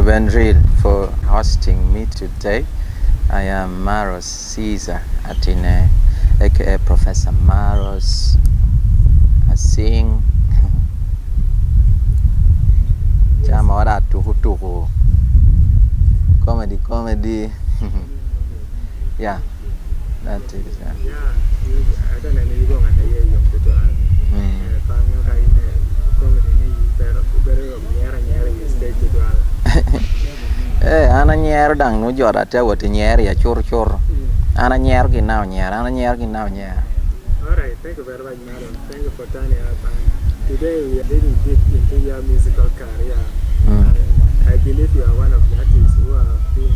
you, Benjil, for hosting me today. I am Maros Caesar Atine, aka Professor Maros. I sing. Chamara tuhu. Comedy. Yeah, that is. I don't know you going to hear you to ana nyer dang no jora te wot nyer ya chur ana nyer gi now nyer Alright, thank you very much, madam. Thank you for turning up. Today we are digging deep into your musical career. And I believe you are one of the artists who have been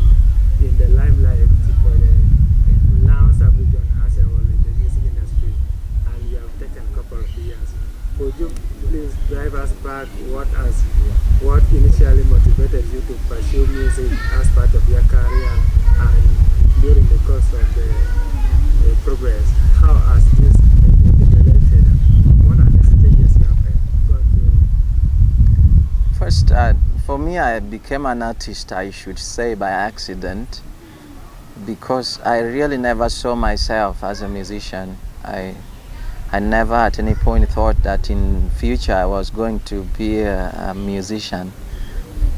in the limelight for the now sub-region as a whole in the music industry, and you have taken a couple of years. Could you please drive us back what initially motivated you to pursue music as part of your career, and during the course of the progress, how has this accumulated? What are the stages you have gone through? First, for me, I became an artist, I should say, by accident, because I really never saw myself as a musician. I never at any point thought that in future I was going to be a musician.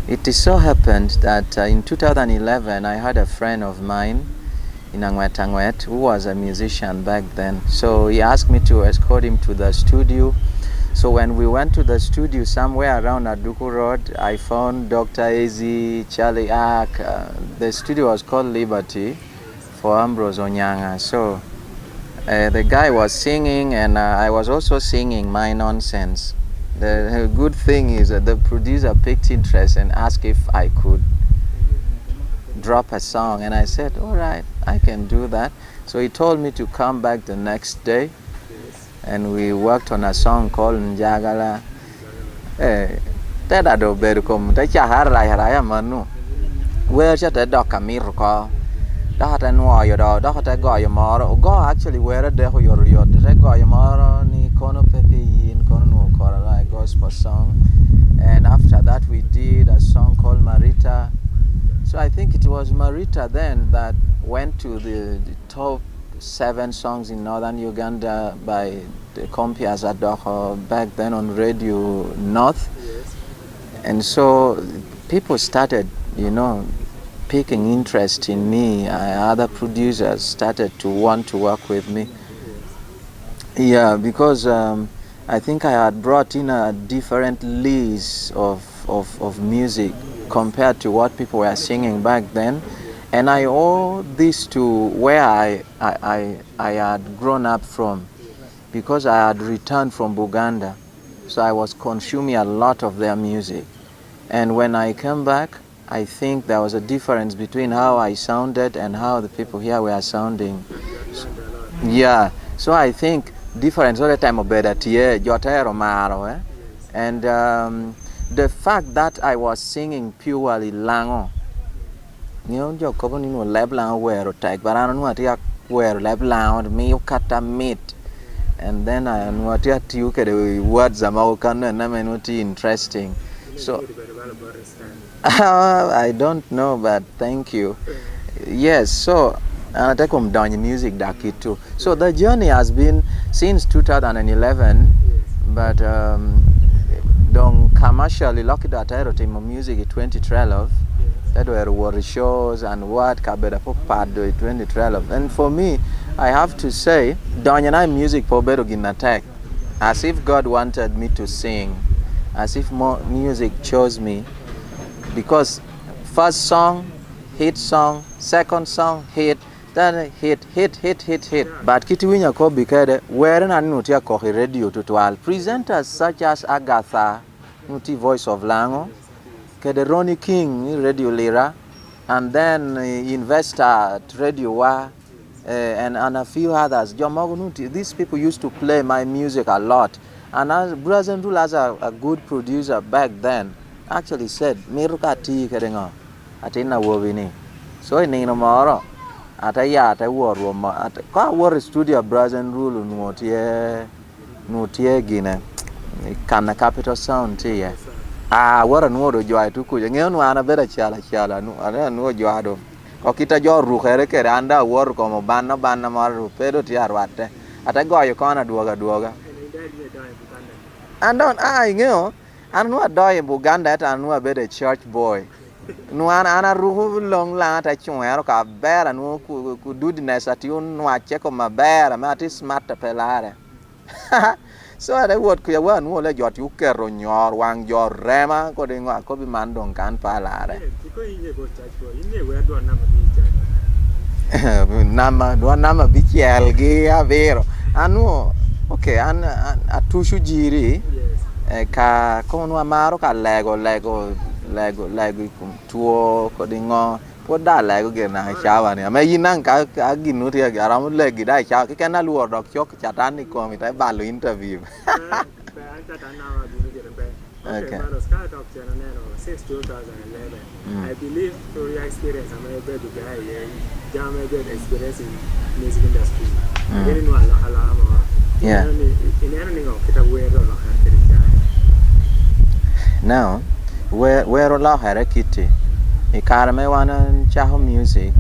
It is so happened that in 2011 I had a friend of mine in Angwet who was a musician back then. So he asked me to escort him to the studio. So when we went to the studio somewhere around Aduku Road, I found Dr. Ezi, Charlie Ack. The studio was called Liberty for Ambrose Onyanga. So the guy was singing and I was also singing my nonsense. The good thing is that the producer picked interest and asked if I could drop a song, and I said, all right, I can do that. So he told me to come back the next day, and we worked on a song called Njagala. Teda do berukom ta haraya manu. Where chat a dock a miracle. That and why you do, that a guy tomorrow. Go actually where the your yacht, the guy tomorrow, ni kono pepe in kono korala gospel song. And after that we did a song called Marita. So I think it was Marita then that went to the top 7 songs in northern Uganda by the Compias Adoko back then on Radio North. And so people started, picking interest in me. Other producers started to want to work with me. Yeah, because I think I had brought in a different lease of music compared to what people were singing back then. And I owe this to where I had grown up from, because I had returned from Buganda. So I was consuming a lot of their music. And when I came back, I think there was a difference between how I sounded and how the people here were sounding. Yeah, so I think difference all the time of better and the fact that I was singing purely Lango, jo kobo ni no lebla wero tag barano no atia wero lebla me kata meet, and then I no atia tiu ke the words amaukan na me not interesting. So I don't know, but thank you. Yes, so I take down music daki too. So the journey has been since 2011, but don't commercially look at that aerotime music in 2012. That were shows and what kabeda part do 2012. And for me, I have to say, Danyana music for better attack, as if God wanted me to sing, as if more music chose me, because first song, hit song, second song, hit, then hit. But kitiwinya ko bikede, where na nutia ko radio to 12. Presenters such as Agatha, nuti Voice of Lango, kede Ronnie King, Radio Lira, and then Investor at Radio Wa, and a few others. These people used to play my music a lot. And as Brazendul, as a good producer back then, actually said, Miruka ti kedenga, atina wovini. So in Moro, ataya war ka war studio Brazendul nutie gine, kana capital sound here. wara nuoro joy tu kuja ngeo nu ana beda chala nu ana nuo joado ko kita jo ruhere ke randa wor ko mo banna maru pedo ti arwate ata goyo kona duoga andon ngeo an nu adoy Buganda ata nu abeda church boy nu ana ruhu long la ta chunero ka bera nu ku dudness ati un nu ache ko mabera ma ti smart pelare so ada word ku ya wan nu le jot yu kero nyor wang jor rema ko de ngwa ko bi man don kan palare ko inye go church boy inye we do na ma nama bichiel gi avero anu okay an atushu jiri ka kono amaro ka lego tuo ko dingo po da lego ge na chawa ni ama yinan ka ginu ri ga ram legi da cha ke na luor dok chok chatan ni ko mi tai balu interview Okay, Maros, start of January since 2011. I believe through your experience, I'm able to get a jam experience in music industry. I didn't know yeah. In anything of it, aware of now, where Allah harakiti, ikarame wana chaho music.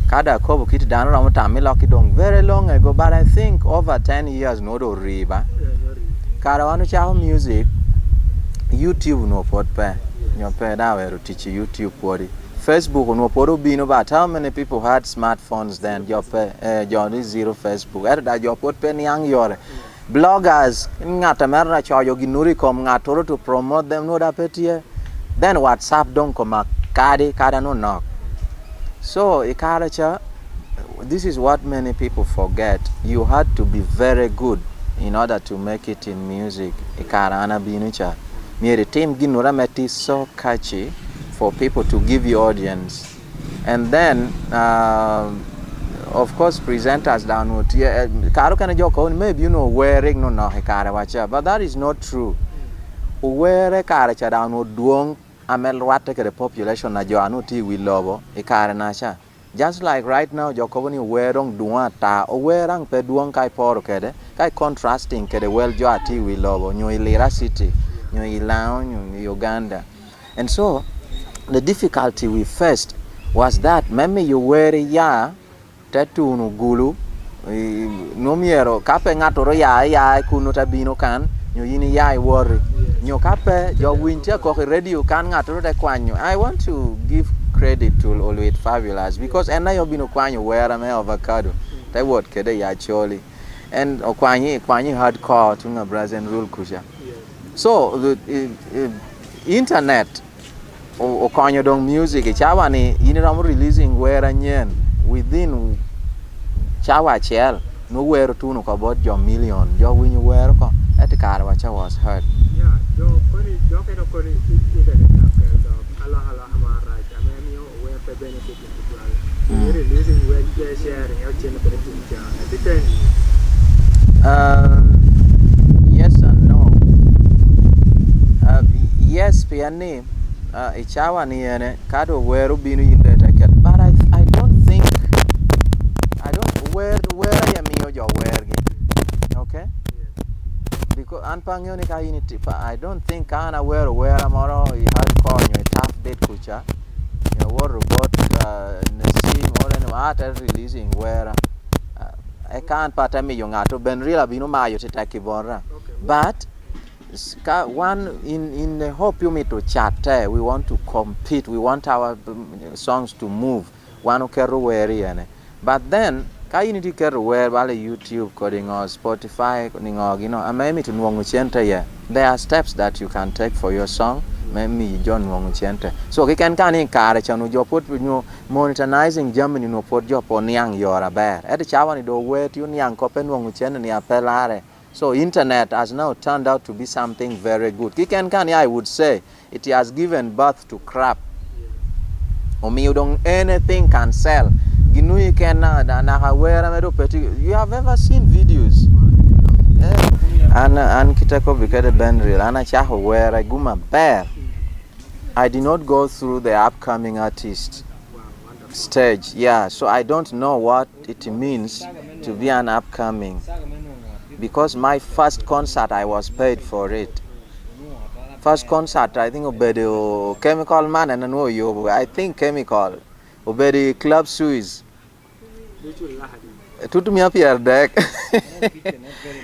Kada kobo kiti dano ramu tami loki dong very long ago, but I think over 10 years no do riba. Kada wanu chaho music. YouTube no pot pe nyo pe da we teach YouTube pori Facebook no poro bino but how many people had smartphones then your pe Johnny zero Facebook er da jo pot pe niang yore bloggers ngata merna choyo ginuri kom ngatoro to promote them no da petie then WhatsApp don koma kada no knock so ikaracha this is what many people forget you had to be very good in order to make it in music ikarana binucha the team Ginurameti so catchy for people to give you audience. And then of course presenters downward Karo kana joko maybe you know wearing no hekara wacha but that is not true. Where kara cha downward duong amel wate ke the population na jo anu ti wi lobo ekara nacha. Just like right now joko ni werong duwa ta o werang pe duong kai poro kede kai contrasting kede well jo ati wi lobo nyo ilira city Uganda. And so the difficulty we faced was that meme you wear ya tatu no gulu no miero kape ngato ro ya kuno tabino kan nyo yini ya worry nyo kape jo winter ko radio kan ngato de kwanyo. I want to give credit to Always Fabulous because ena yo bino kwanyo wear me avocado that word kede ya choli and okwanyi hardcore tunga Brazilian rule kusha. So the internet or dong music chawa ni iniram releasing where anyen within chawa chel no where to no about your million your win you wear ko at the car wacha was heard. Yeah, yo kind of internet Allah hamara jamani where the benefit to releasing where you sharing your channel yes and no. Yes, piani ichawa ni ene kado weru binu yinde taket but I don't think where ya miyo jo wergi okay because anpangyo ni ka unity I don't think kana where moro I had call you a tough date kucha you war robot nesim or any matter releasing where I can't pata mi yo ngato ben rila binu mayo tetakibora but one in the hope you meet to chat we want to compete we want our songs to move one okero were but then ka unity kero were wale YouTube coding or Spotify coding or you know amemi to nwongo chente ye there are steps that you can take for your song memi John nwongo chente so ke kan kare chanu jo put you monetizing Germany no put jo po niang yora ber et chawa ni do wet you niang ko pen nwongo chente ni apelare. So internet has now turned out to be something very good. I would say it has given birth to crap. Anything can sell. You have ever seen videos? And kitako bikede benril ana chaho where guma bear. I did not go through the upcoming artist stage. Yeah, so I don't know what it means to be an upcoming. Because my first concert I was paid for it. First concert, I think obedi Chemical Man and no yo. I think Chemical. Obedi Club Suisse. Tutu mi apier deck.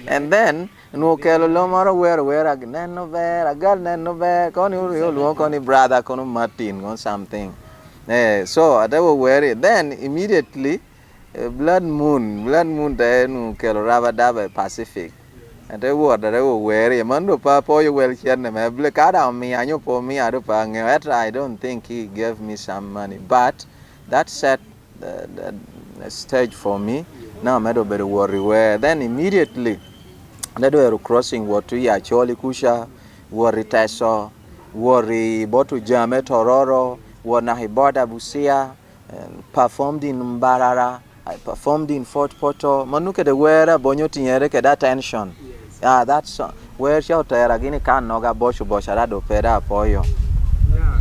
And then no kelo lomaro where again no bear, a girl no bear, con you look on brother con Martin or something. So they were weary. Then immediately blood moon then kelo raba daba Pacific. And they were weary. Mando papa you well here me black out me and you for me I don't think he gave me some money. But that set the stage for me. Now I'm very worried where then immediately they were crossing what we actually kusha worry teso worry botu jame tororo wana hiboda busia performed in Mbarara. I performed in Fort Porto manuke de wera bonyo tinyere ke that tension. Yeah, that's where she out there again can noga boshu bosharado pera apoyo. Yeah,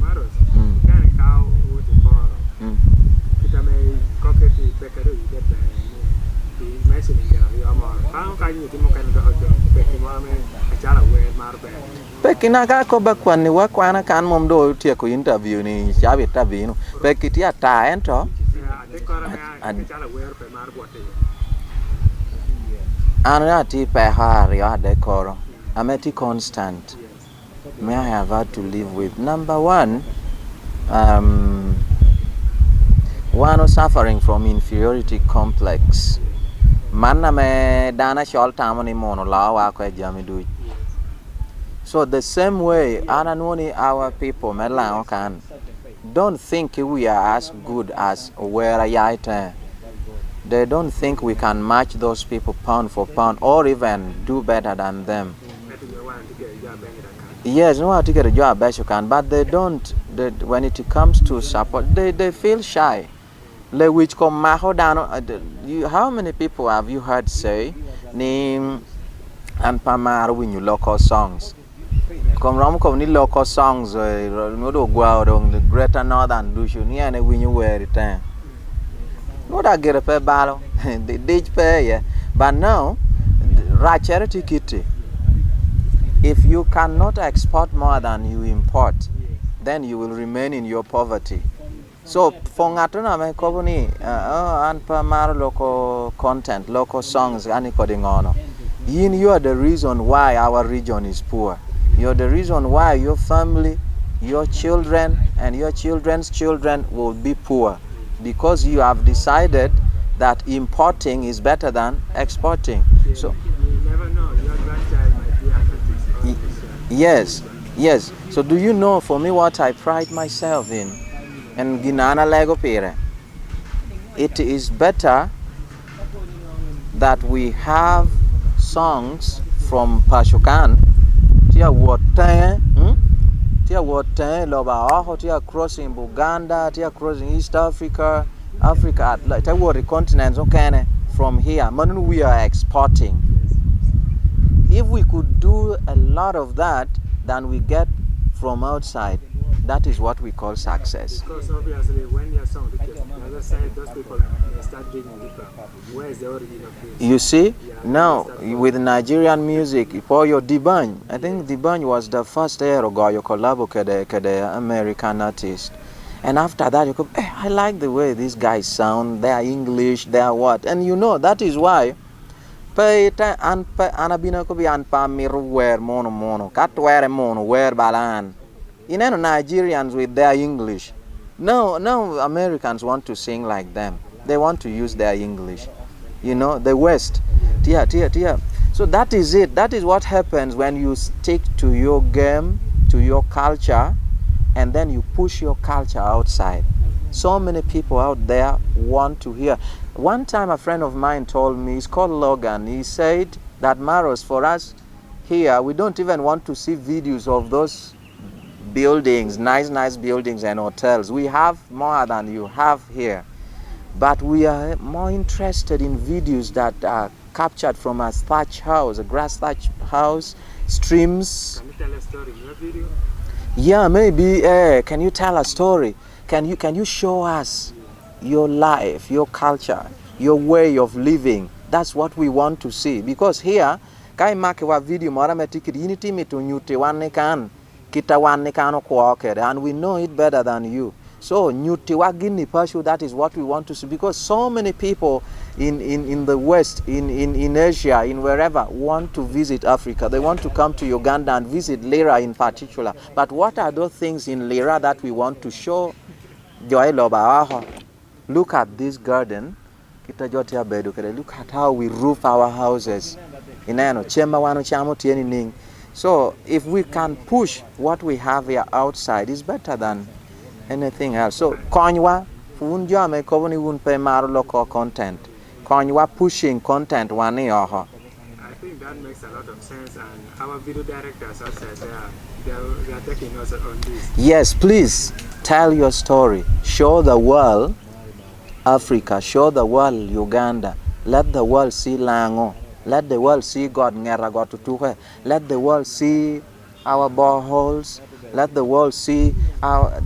Maros. Can cow wood for kita may cockety bakery get the mentioning your more. How can you do kind of Becky Mame, a child away Marbe? Pekina ko bakwani wakwana kan mom do tie ko interview ni chabe tabino. Pekitia ta ento. Yeah, the corner and child away per Marbote. Anati pehari adekoro. Ameti constant. May I have had to live with. Number one, one was suffering from inferiority complex. Manna me dana shol tamoni mono lawa kwa jamidu. So the same way, ananoni our people mela can don't think we are as good as where I. They don't think we can match those people pound for pound or even do better than them. Yes, no, to get a job best you can, but they don't. When it comes to support, they feel shy. Like which come maho down. How many people have you heard say name and pamar when you local songs? Come rom come ni local songs. No do go out on the Greater Northern Dushu ni ane when you wear it. No, that get a pay battle, the ditch pay, yeah. But now, right charity kitty. If you cannot export more than you import, then you will remain in your poverty. So, for ngatuna me kobuni, and pamar local content, local songs, ani coding on. You are the reason why our region is poor. You're the reason why your family, your children, and your children's children will be poor. Because you have decided that importing is better than exporting. Yeah, so you never know. Your grandchild might be an artist. Yes. So do you know for me what I pride myself in? And ginana lego pere. It is better that we have songs from Pashukan. Tia wote. Tia wote loba aho tia crossing Buganda, tia crossing East Africa, like tia water continents okay from here. Manu we are exporting. If we could do a lot of that than we get from outside, that is what we call success. Because obviously when your song reaches the other side, those people may start digging deeper. Where is the origin of this? You see, now with Nigerian music, for your Dibany, I think Dibany was the first guy you collab with the American artist. And after that, you go, I like the way these guys sound, they are English, they are what. And you know, that is why anabina ko bi anpa miru wear mono kat wear mono wear balan. You know, Nigerians with their English. No, Americans want to sing like them. They want to use their English. You know, the West. Tia. So that is it. That is what happens when you stick to your game, to your culture, and then you push your culture outside. So many people out there want to hear. One time a friend of mine told me, he's called Logan, he said that Maros, for us here, we don't even want to see videos of those buildings, nice buildings and hotels. We have more than you have here. But we are more interested in videos that are captured from a thatch house, a grass thatch house, streams. Can you tell a story in your video? Yeah, maybe. Can you tell a story? Can you show us your life, your culture, your way of living? That's what we want to see. Because here, kai make wa video mora metiki unity me to nyute wan kan kita wan kan okwoke, and we know it better than you. So nyute wa gini pashu, that is what we want to see, because so many people in the West, in Asia, in wherever, want to visit Africa. They want to come to Uganda and visit Lira in particular. But what are those things in Lira that we want to show? Look at this garden. Look at how we roof our houses. So if we can push what we have here outside, it's better than anything else. So Konywa, funjame kovoni wunpe maro local content. Konywa pushing content wani oho. I think that makes a lot of sense, and our video directors also they are taking us on this. Yes, please tell your story. Show the world Africa. Show the world Uganda. Let the world see Lango. Let the world see God Ngera God Tutuhe. Let the world see our boreholes. Let the world see our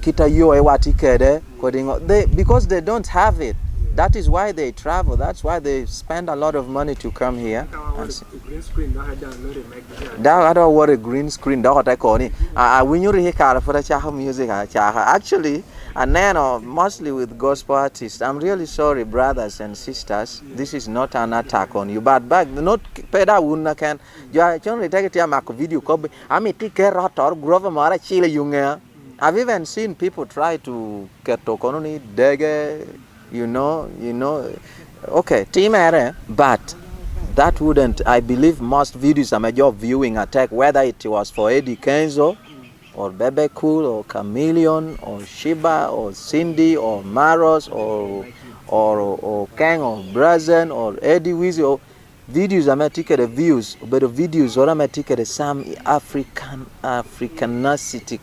kita yo ewati kede kodingo. Because they don't have it. That is why they travel. That's why they spend a lot of money to come here. I don't want a green screen. When you hear for music, actually, and then mostly with gospel artists. I'm really sorry, brothers and sisters. This is not an attack on you, but back not peda wuna can. You only take it a video copy. I mean, take care of Grover Mara Chile Junga. I've even seen people try to get tokononi dege. You know, okay, team area, but that wouldn't, I believe most videos are major viewing attack, whether it was for Eddie Kenzo, or Bebe Cool, or Chameleon, or Shiba, or Cindy, or Maros, or Kang, or Brazen, or Eddie Wizzy, or videos are ticket views, but the videos are ticket some Africanacity,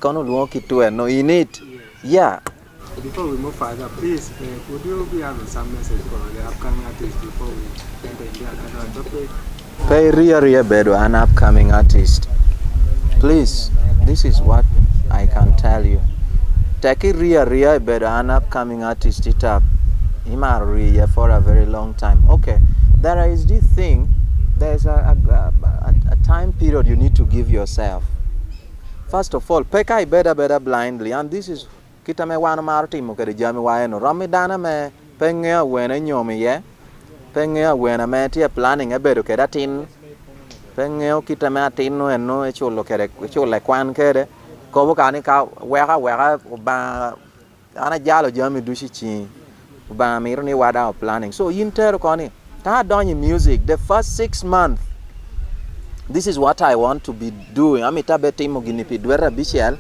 no in it, yeah. Before we move further, please, would you be having some message for the upcoming artists before we enter into another topic? Pay Ria Bedo, an upcoming artist. Please, this is what I can tell you. Take Ria Bedo, an upcoming artist, it up. Ria for a very long time. Okay, there is this thing, there's a time period you need to give yourself. First of all, Peka better blindly, and this is kita me wana marti mo kede jami waeno rami dana me pengea wena nyomi ye pengea wena me tie planning e bedo keda tin pengea kita me atin no eno e chulo kede chulo kwan kede ko bo kani ka weka ba ana jalo jami dushi chi ba mir ni wada planning. So inter koni ta donyi music the first 6 months. This is what I want to be doing. Amita beti mo gini pi dwera bishel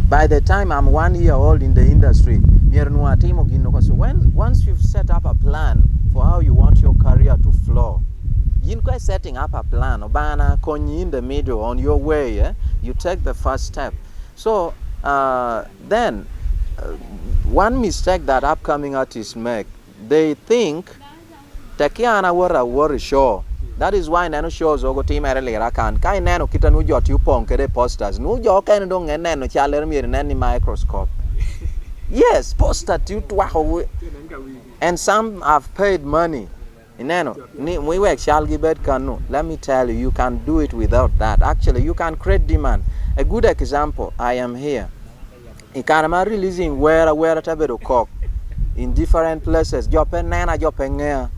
by the time I'm 1 year old in the industry, so once you've set up a plan for how you want your career to flow, you're setting up a plan, in the middle on your way, you take the first step. So then one mistake that upcoming artists make, they think takiana wara worry show. That is why nano shows ogo team earlier kan kai nano kita nu jot upon kede posters nu jo kan dong nano chaler mir nani microscope. Yes, poster tu twa, and some have paid money. Nano we work shall give it kanu. Let me tell you, you can do it without that. Actually, you can create demand. A good example, I am here. Ikanama releasing where tabedo cock in different places. Jopen nana jopen.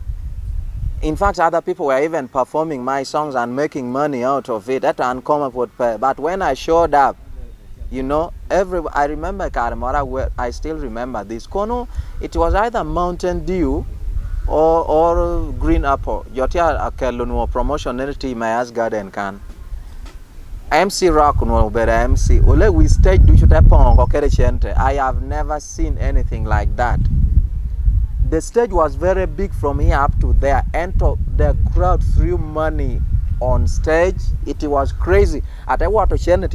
In fact, other people were even performing my songs and making money out of it. That's uncommon. But when I showed up, I remember Karamara, where I still remember this. Kono, it was either Mountain Dew or Green Apple. Jotia akelunwo promotion niliti my garden can. MC Rock no better MC. Ole we stage do chutepon kokere chente. I have never seen anything like that. The stage was very big from here up to there, and the crowd threw money on stage. It was crazy. At I want to share it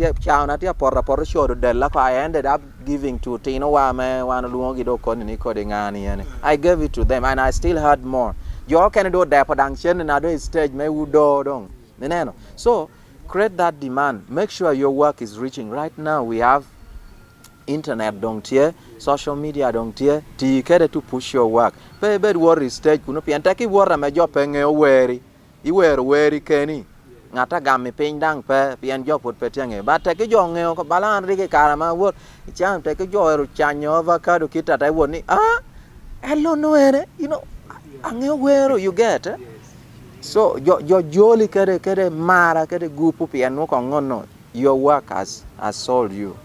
show I ended up giving to Tino I gave it to them, and I still had more. You can do that production another stage so create that demand. Make sure your work is reaching. Right now we have internet don't here, social media don't here, to push your work. Baby worry stage kuno piantaki worra me job penge weri. iwer weri keni ngata gami piny dang pe pien jo put pe tiange ba te ke jo ngeo ko balan ri ke karama wot cham te ke jo ero chanyo avocado kita tai woni hello no ere angeo wero you get so your jolly kede mara kede gupu pien no ko ngono your work has sold you.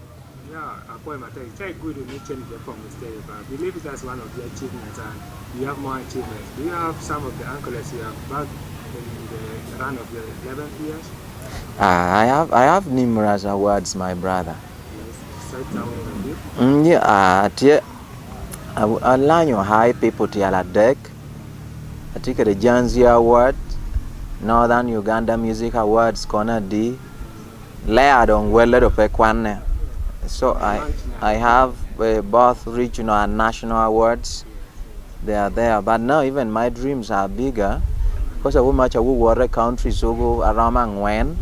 Yeah, it's very good to make change from mistake, but I believe that's one of the achievements, and you have more achievements. Do you have some of the accolades you have back in the run of your 11 years? I have numerous awards, my brother. Yes, cite down one of Yeah, I learn your high people to a deck. I take the Janzi Award, Northern Uganda Music Awards, Corner D. Layered on well of Pekwane. So I have both regional and national awards. They are there, but now even my dreams are bigger because of how much I will work countries over around Angwen,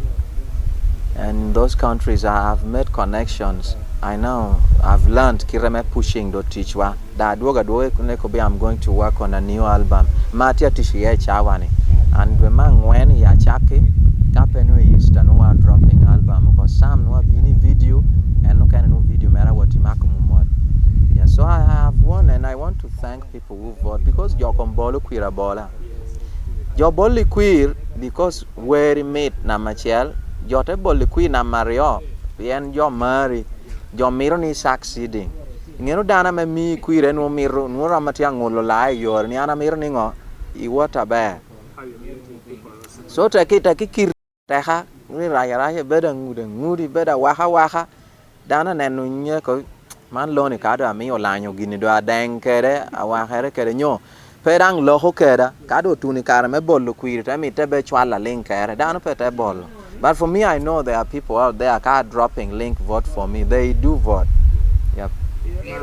and in those countries I have made connections. I know I've learned kireme pushing do teachwa that I'm going to work on a new album. Matia Tishiye Chawani and when Angwen ya chaki kapenu East and one dropping album because some no bini video and no kind of video matter what imakumumod. Yeah, so I have won and I want to thank people who vote because your kombolo queer bola. Your bolly queer because where made na machel, your bolly queer na Mario, and your Mary, your mirror is succeeding. You dana me queer and no mirror, no ramatiang lie, your niana mirroring what a bear. So take it Teha, Raya, better moody, better waha, Dana Nanunya, man loni cado a me or lanyo guinea do a dang kere, a wahare kerenyo. Perang loho kera, cado tuni carame bollo queer, I mean tebechuala link kere, down pet ball. But for me, I know there are people out there car dropping link vote for me. They do vote. Yep. Yeah,